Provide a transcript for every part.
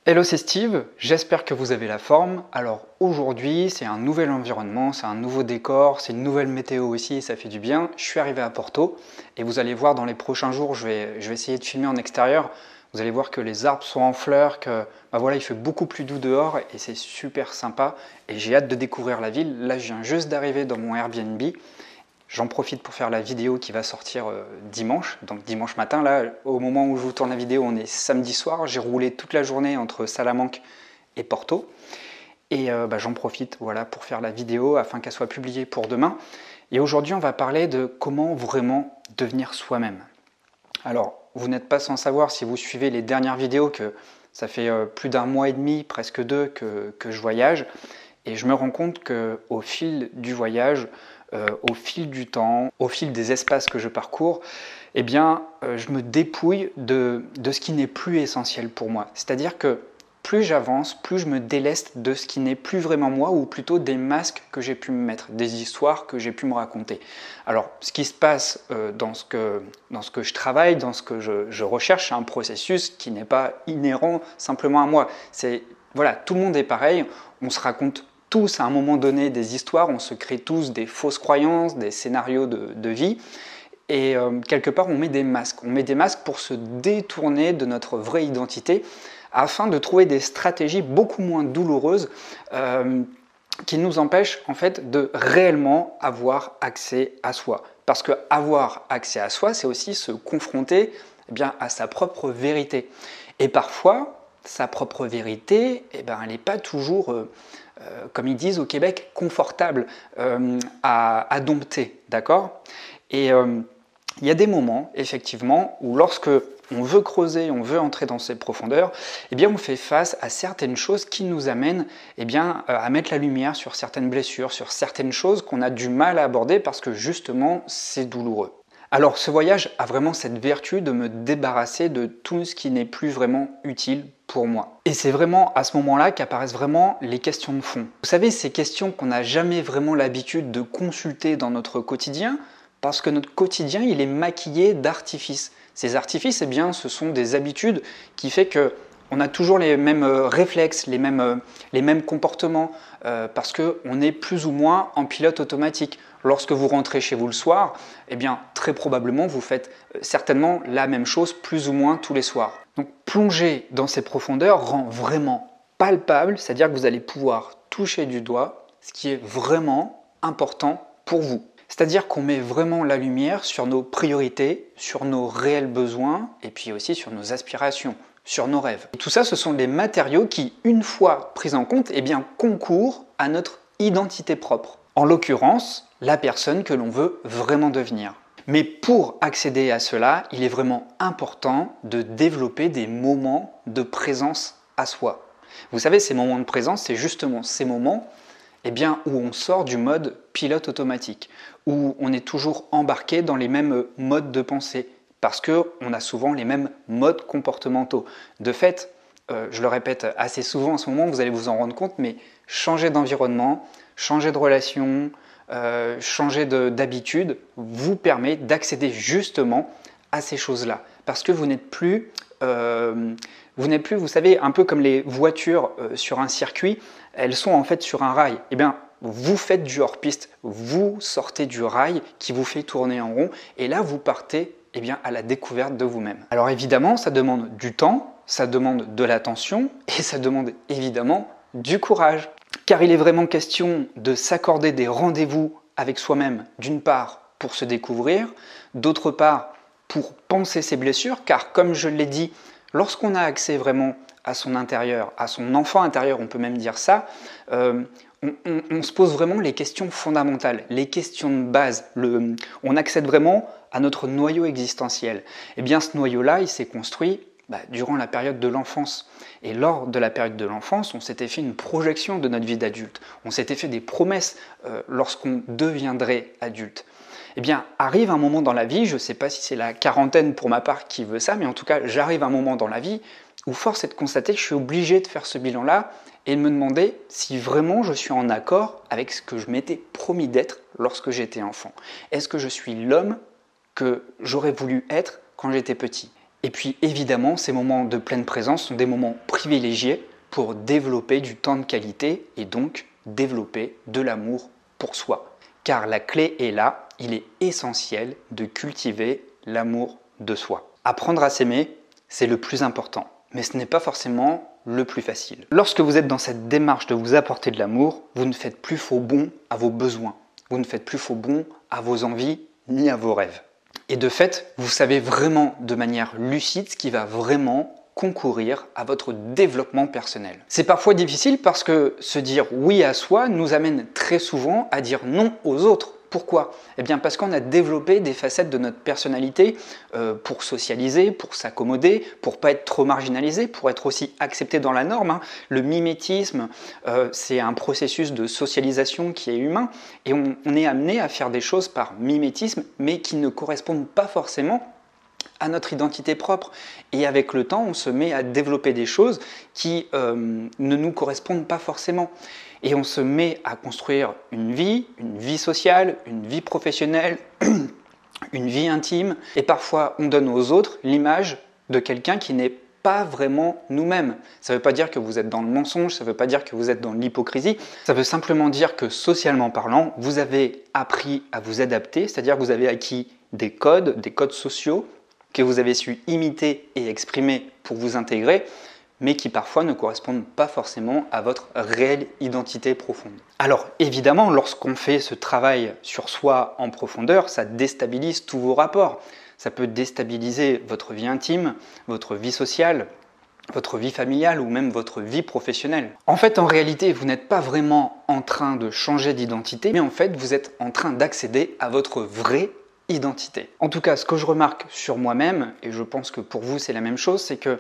Hello, c'est Steve, j'espère que vous avez la forme. Alors aujourd'hui, c'est un nouvel environnement, c'est un nouveau décor, c'est une nouvelle météo aussi et ça fait du bien. Je suis arrivé à Porto et vous allez voir dans les prochains jours, je vais essayer de filmer en extérieur. Vous allez voir que les arbres sont en fleurs, que voilà, il fait beaucoup plus doux dehors et c'est super sympa. Et j'ai hâte de découvrir la ville. Là, je viens juste d'arriver dans mon Airbnb. J'en profite pour faire la vidéo qui va sortir dimanche, donc dimanche matin. Là, au moment où je vous tourne la vidéo, on est samedi soir. J'ai roulé toute la journée entre Salamanque et Porto. Et j'en profite voilà, pour faire la vidéo afin qu'elle soit publiée pour demain. Et aujourd'hui, on va parler de comment vraiment devenir soi-même. Alors, vous n'êtes pas sans savoir, si vous suivez les dernières vidéos, que ça fait plus d'un mois et demi, presque deux, que je voyage. Et je me rends compte qu'au fil du voyage, au fil du temps, au fil des espaces que je parcours, eh bien, je me dépouille de ce qui n'est plus essentiel pour moi. C'est-à-dire que plus j'avance, plus je me déleste de ce qui n'est plus vraiment moi, ou plutôt des masques que j'ai pu me mettre, des histoires que j'ai pu me raconter. Alors, ce qui se passe dans ce que je travaille, dans ce que je recherche, c'est un processus qui n'est pas inhérent simplement à moi. Voilà, tout le monde est pareil, on se raconte tous à un moment donné des histoires, on se crée tous des fausses croyances, des scénarios de vie, et quelque part on met des masques. On met des masques pour se détourner de notre vraie identité, afin de trouver des stratégies beaucoup moins douloureuses qui nous empêchent en fait de réellement avoir accès à soi. Parce que avoir accès à soi, c'est aussi se confronter à sa propre vérité. Et parfois, sa propre vérité, elle n'est pas toujours, comme ils disent au Québec, confortable à dompter, d'accord ? Et il y a des moments, effectivement, où lorsque on veut creuser, on veut entrer dans ces profondeurs, on fait face à certaines choses qui nous amènent à mettre la lumière sur certaines blessures, sur certaines choses qu'on a du mal à aborder parce que justement, c'est douloureux. Alors ce voyage a vraiment cette vertu de me débarrasser de tout ce qui n'est plus vraiment utile pour moi. Et c'est vraiment à ce moment-là qu'apparaissent vraiment les questions de fond. Vous savez, ces questions qu'on n'a jamais vraiment l'habitude de consulter dans notre quotidien, parce que notre quotidien, il est maquillé d'artifices. Ces artifices, ce sont des habitudes qui font qu'on a toujours les mêmes réflexes, les mêmes comportements, parce qu'on est plus ou moins en pilote automatique. Lorsque vous rentrez chez vous le soir, très probablement, vous faites certainement la même chose plus ou moins tous les soirs. Donc plonger dans ces profondeurs rend vraiment palpable, c'est-à-dire que vous allez pouvoir toucher du doigt ce qui est vraiment important pour vous. C'est-à-dire qu'on met vraiment la lumière sur nos priorités, sur nos réels besoins et puis aussi sur nos aspirations, sur nos rêves. Et tout ça, ce sont des matériaux qui, une fois pris en compte, concourent à notre identité propre. En l'occurrence, la personne que l'on veut vraiment devenir. Mais pour accéder à cela, il est vraiment important de développer des moments de présence à soi. Vous savez, ces moments de présence, c'est justement ces moments où on sort du mode pilote automatique, où on est toujours embarqué dans les mêmes modes de pensée, parce qu'on a souvent les mêmes modes comportementaux. De fait, je le répète assez souvent en ce moment, vous allez vous en rendre compte, mais changer d'environnement, changer de relation, changer d'habitude vous permet d'accéder justement à ces choses-là. Parce que vous n'êtes plus, vous savez, un peu comme les voitures sur un circuit, elles sont en fait sur un rail. Vous faites du hors-piste, vous sortez du rail qui vous fait tourner en rond, et là vous partez à la découverte de vous-même. Alors évidemment, ça demande du temps, ça demande de l'attention, et ça demande évidemment du courage. Car il est vraiment question de s'accorder des rendez-vous avec soi-même, d'une part pour se découvrir, d'autre part pour penser ses blessures, car comme je l'ai dit, lorsqu'on a accès vraiment à son intérieur, à son enfant intérieur, on peut même dire ça, on se pose vraiment les questions fondamentales, les questions de base. On accède vraiment à notre noyau existentiel. Ce noyau-là, il s'est construit durant la période de l'enfance. Et lors de la période de l'enfance, on s'était fait une projection de notre vie d'adulte. On s'était fait des promesses lorsqu'on deviendrait adulte. Arrive un moment dans la vie, je ne sais pas si c'est la quarantaine pour ma part qui veut ça, mais en tout cas, j'arrive à un moment dans la vie où force est de constater que je suis obligé de faire ce bilan-là et de me demander si vraiment je suis en accord avec ce que je m'étais promis d'être lorsque j'étais enfant. Est-ce que je suis l'homme que j'aurais voulu être quand j'étais petit ? Et puis évidemment, ces moments de pleine présence sont des moments privilégiés pour développer du temps de qualité et donc développer de l'amour pour soi. Car la clé est là, il est essentiel de cultiver l'amour de soi. Apprendre à s'aimer, c'est le plus important, mais ce n'est pas forcément le plus facile. Lorsque vous êtes dans cette démarche de vous apporter de l'amour, vous ne faites plus faux bond à vos besoins, vous ne faites plus faux bond à vos envies ni à vos rêves. Et de fait, vous savez vraiment de manière lucide ce qui va vraiment concourir à votre développement personnel. C'est parfois difficile parce que se dire oui à soi nous amène très souvent à dire non aux autres. Pourquoi? Eh bien parce qu'on a développé des facettes de notre personnalité pour socialiser, pour s'accommoder, pour pas être trop marginalisé, pour être aussi accepté dans la norme, hein. Le mimétisme, c'est un processus de socialisation qui est humain et on est amené à faire des choses par mimétisme mais qui ne correspondent pas forcément à notre identité propre. Et avec le temps, on se met à développer des choses qui ne nous correspondent pas forcément. Et on se met à construire une vie sociale, une vie professionnelle, une vie intime. Et parfois, on donne aux autres l'image de quelqu'un qui n'est pas vraiment nous-mêmes. Ça ne veut pas dire que vous êtes dans le mensonge, ça ne veut pas dire que vous êtes dans l'hypocrisie. Ça veut simplement dire que socialement parlant, vous avez appris à vous adapter, c'est-à-dire que vous avez acquis des codes sociaux, que vous avez su imiter et exprimer pour vous intégrer, mais qui parfois ne correspondent pas forcément à votre réelle identité profonde. Alors évidemment, lorsqu'on fait ce travail sur soi en profondeur, ça déstabilise tous vos rapports. Ça peut déstabiliser votre vie intime, votre vie sociale, votre vie familiale ou même votre vie professionnelle. En fait, en réalité, vous n'êtes pas vraiment en train de changer d'identité, mais en fait, vous êtes en train d'accéder à votre vraie identité. En tout cas, ce que je remarque sur moi-même, et je pense que pour vous c'est la même chose, c'est que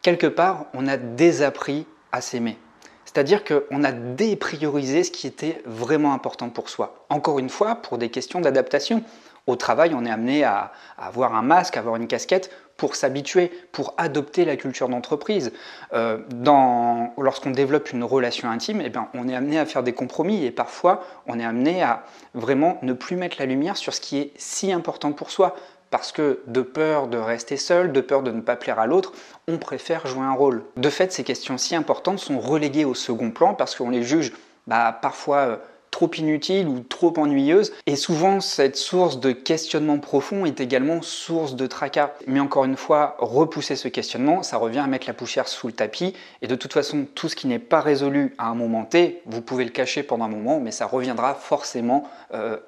quelque part, on a désappris à s'aimer. C'est-à-dire qu'on a dépriorisé ce qui était vraiment important pour soi. Encore une fois, pour des questions d'adaptation. Au travail, on est amené à avoir un masque, à avoir une casquette pour s'habituer, pour adopter la culture d'entreprise. Lorsqu'on développe une relation intime, eh bien, on est amené à faire des compromis et parfois on est amené à vraiment ne plus mettre la lumière sur ce qui est si important pour soi. Parce que de peur de rester seul, de peur de ne pas plaire à l'autre, on préfère jouer un rôle. De fait, ces questions si importantes sont reléguées au second plan parce qu'on les juge parfois trop inutile ou trop ennuyeuse. Et souvent, cette source de questionnement profond est également source de tracas. Mais encore une fois, repousser ce questionnement, ça revient à mettre la poussière sous le tapis. Et de toute façon, tout ce qui n'est pas résolu à un moment T, vous pouvez le cacher pendant un moment, mais ça reviendra forcément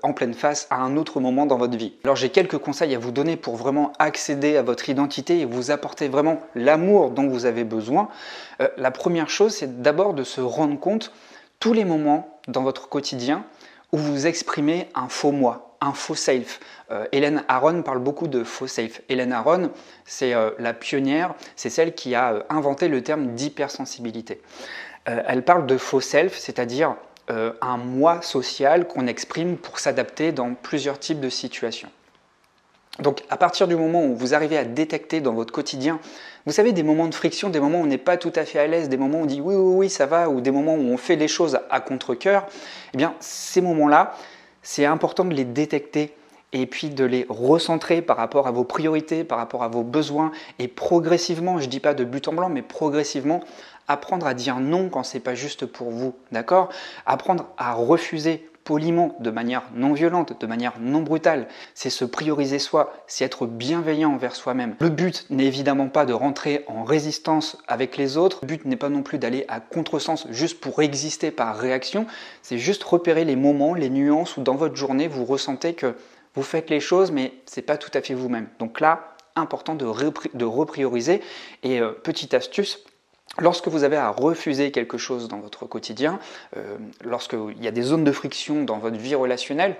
en pleine face à un autre moment dans votre vie. Alors j'ai quelques conseils à vous donner pour vraiment accéder à votre identité et vous apporter vraiment l'amour dont vous avez besoin. La première chose, c'est d'abord de se rendre compte tous les moments dans votre quotidien où vous exprimez un faux moi, un faux self. Hélène Aron parle beaucoup de faux self. Hélène Aron, c'est la pionnière, c'est celle qui a inventé le terme d'hypersensibilité. Elle parle de faux self, c'est-à-dire un moi social qu'on exprime pour s'adapter dans plusieurs types de situations. Donc à partir du moment où vous arrivez à détecter dans votre quotidien, vous savez, des moments de friction, des moments où on n'est pas tout à fait à l'aise, des moments où on dit oui, ça va, ou des moments où on fait les choses à contre-cœur, eh bien ces moments-là, c'est important de les détecter et puis de les recentrer par rapport à vos priorités, par rapport à vos besoins et progressivement, je ne dis pas de but en blanc, mais progressivement, apprendre à dire non quand ce n'est pas juste pour vous, d'accord? Apprendre à refuser poliment, de manière non violente, de manière non brutale. C'est se prioriser soi, c'est être bienveillant envers soi-même. Le but n'est évidemment pas de rentrer en résistance avec les autres. Le but n'est pas non plus d'aller à contresens juste pour exister par réaction. C'est juste repérer les moments, les nuances où dans votre journée, vous ressentez que vous faites les choses, mais ce n'est pas tout à fait vous-même. Donc là, important de reprioriser. Et petite astuce, lorsque vous avez à refuser quelque chose dans votre quotidien, lorsqu'il y a des zones de friction dans votre vie relationnelle,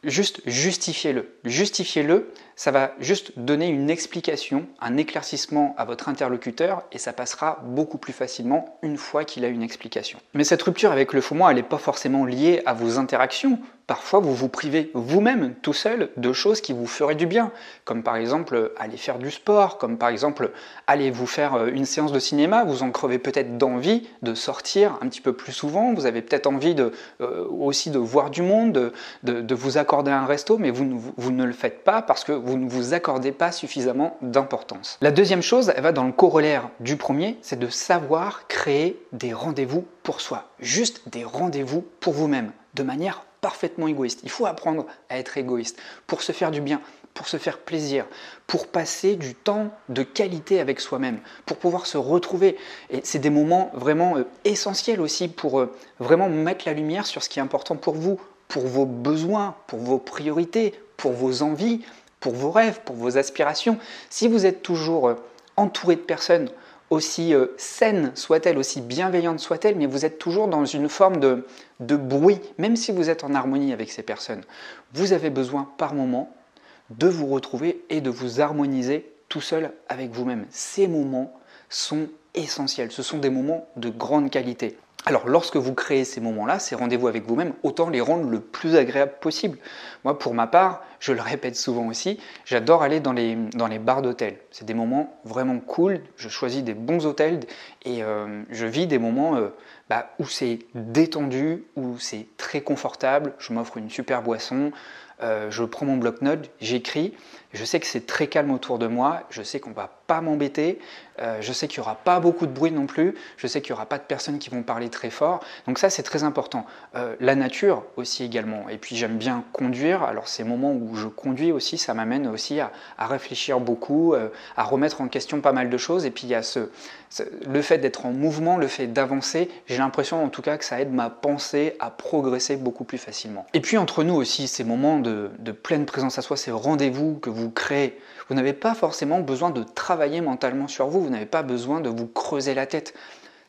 juste justifiez-le. Justifiez-le, ça va juste donner une explication, un éclaircissement à votre interlocuteur et ça passera beaucoup plus facilement une fois qu'il a une explication. Mais cette rupture avec le faux moi, elle n'est pas forcément liée à vos interactions. Parfois, vous vous privez vous-même, tout seul, de choses qui vous feraient du bien, comme par exemple aller faire du sport, comme par exemple aller vous faire une séance de cinéma, vous en crevez peut-être d'envie de sortir un petit peu plus souvent, vous avez peut-être envie aussi de voir du monde, de vous accorder un resto, mais vous ne le faites pas parce que vous ne vous accordez pas suffisamment d'importance. La deuxième chose, elle va dans le corollaire du premier, c'est de savoir créer des rendez-vous pour soi, juste des rendez-vous pour vous-même, de manière parfaitement égoïste. Il faut apprendre à être égoïste pour se faire du bien, pour se faire plaisir, pour passer du temps de qualité avec soi-même, pour pouvoir se retrouver. Et c'est des moments vraiment essentiels aussi pour vraiment mettre la lumière sur ce qui est important pour vous, pour vos besoins, pour vos priorités, pour vos envies, pour vos rêves, pour vos aspirations. Si vous êtes toujours entouré de personnes, aussi saines soient-elles, aussi bienveillantes soient-elles, mais vous êtes toujours dans une forme de bruit, même si vous êtes en harmonie avec ces personnes. Vous avez besoin par moment de vous retrouver et de vous harmoniser tout seul avec vous-même. Ces moments sont essentiels, ce sont des moments de grande qualité. Alors lorsque vous créez ces moments-là, ces rendez-vous avec vous-même, autant les rendre le plus agréable possible. Moi pour ma part, je le répète souvent aussi, j'adore aller dans les bars d'hôtel. C'est des moments vraiment cool, je choisis des bons hôtels et je vis des moments où c'est détendu, où c'est très confortable, je m'offre une super boisson, je prends mon bloc-notes, j'écris, je sais que c'est très calme autour de moi, je sais qu'on ne va pas m'embêter, je sais qu'il n'y aura pas beaucoup de bruit non plus, je sais qu'il n'y aura pas de personnes qui vont parler très fort, donc ça c'est très important. La nature aussi également, et puis j'aime bien conduire, alors ces moments où je conduis aussi, ça m'amène aussi à réfléchir beaucoup, à remettre en question pas mal de choses, et puis il y a le fait d'être en mouvement, le fait d'avancer, j'ai l'impression en tout cas que ça aide ma pensée à progresser beaucoup plus facilement. Et puis entre nous aussi, ces moments de pleine présence à soi, ces rendez-vous que vous créez, vous n'avez pas forcément besoin de travailler mentalement sur vous, vous n'avez pas besoin de vous creuser la tête.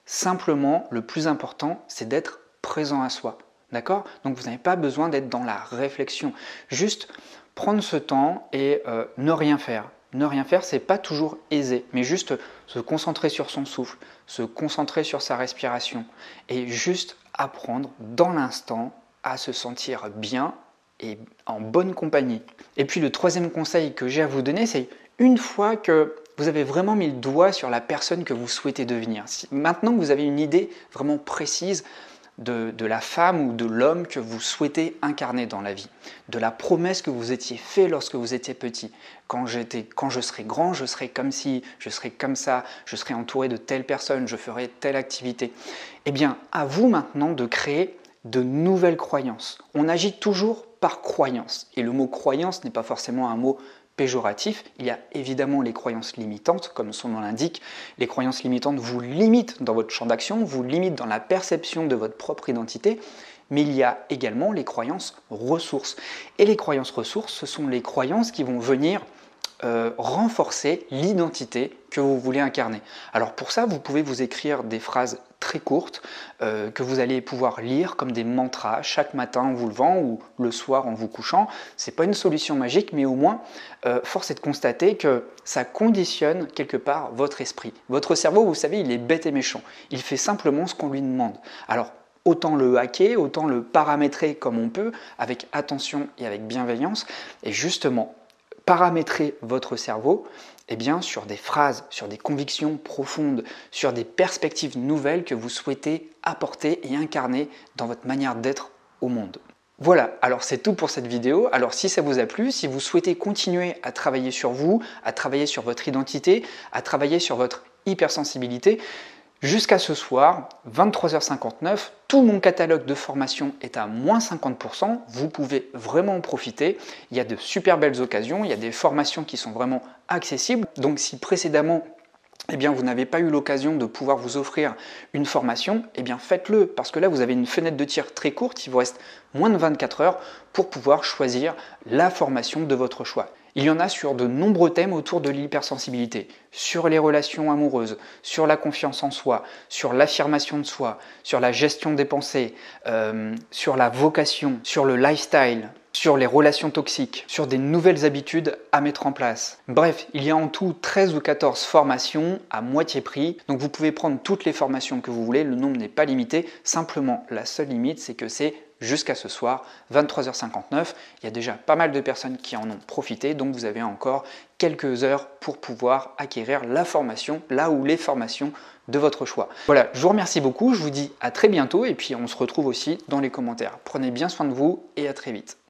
Simplement, le plus important, c'est d'être présent à soi. D'accord? Donc vous n'avez pas besoin d'être dans la réflexion. Juste prendre ce temps et ne rien faire. Ne rien faire, c'est pas toujours aisé, mais juste se concentrer sur son souffle, se concentrer sur sa respiration et juste apprendre dans l'instant à se sentir bien et en bonne compagnie. Et puis le troisième conseil que j'ai à vous donner, c'est une fois que vous avez vraiment mis le doigt sur la personne que vous souhaitez devenir, maintenant que vous avez une idée vraiment précise de la femme ou de l'homme que vous souhaitez incarner dans la vie, de la promesse que vous étiez fait lorsque vous étiez petit. Quand je serai grand, je serai comme ci, je serai comme ça, je serai entouré de telle personne, je ferai telle activité. Eh bien, à vous maintenant de créer de nouvelles croyances. On agit toujours par croyance. Et le mot croyance n'est pas forcément un mot péjoratif. Il y a évidemment les croyances limitantes, comme son nom l'indique. Les croyances limitantes vous limitent dans votre champ d'action, vous limitent dans la perception de votre propre identité, mais il y a également les croyances ressources. Et les croyances ressources, ce sont les croyances qui vont venir renforcer l'identité que vous voulez incarner. Alors pour ça, vous pouvez vous écrire des phrases très courtes que vous allez pouvoir lire comme des mantras chaque matin en vous levant ou le soir en vous couchant. C'est pas une solution magique, mais au moins, force est de constater que ça conditionne quelque part votre esprit. Votre cerveau, vous savez, il est bête et méchant. Il fait simplement ce qu'on lui demande. Alors, autant le hacker, autant le paramétrer comme on peut, avec attention et avec bienveillance, et justement, paramétrer votre cerveau sur des phrases, sur des convictions profondes, sur des perspectives nouvelles que vous souhaitez apporter et incarner dans votre manière d'être au monde. Voilà, alors c'est tout pour cette vidéo. Alors si ça vous a plu, si vous souhaitez continuer à travailler sur vous, à travailler sur votre identité, à travailler sur votre hypersensibilité, jusqu'à ce soir, 23h59, tout mon catalogue de formation est à moins 50%. Vous pouvez vraiment en profiter. Il y a de super belles occasions, il y a des formations qui sont vraiment accessibles. Donc si précédemment, vous n'avez pas eu l'occasion de pouvoir vous offrir une formation, faites-le, parce que là, vous avez une fenêtre de tir très courte, il vous reste moins de 24 heures pour pouvoir choisir la formation de votre choix. Il y en a sur de nombreux thèmes autour de l'hypersensibilité, sur les relations amoureuses, sur la confiance en soi, sur l'affirmation de soi, sur la gestion des pensées, sur la vocation, sur le lifestyle, sur les relations toxiques, sur des nouvelles habitudes à mettre en place. Bref, il y a en tout 13 ou 14 formations à moitié prix, donc vous pouvez prendre toutes les formations que vous voulez, le nombre n'est pas limité, simplement la seule limite c'est que c'est jusqu'à ce soir, 23h59. Il y a déjà pas mal de personnes qui en ont profité, donc vous avez encore quelques heures pour pouvoir acquérir la formation, là où les formations de votre choix. Voilà, je vous remercie beaucoup, je vous dis à très bientôt et puis on se retrouve aussi dans les commentaires. Prenez bien soin de vous et à très vite.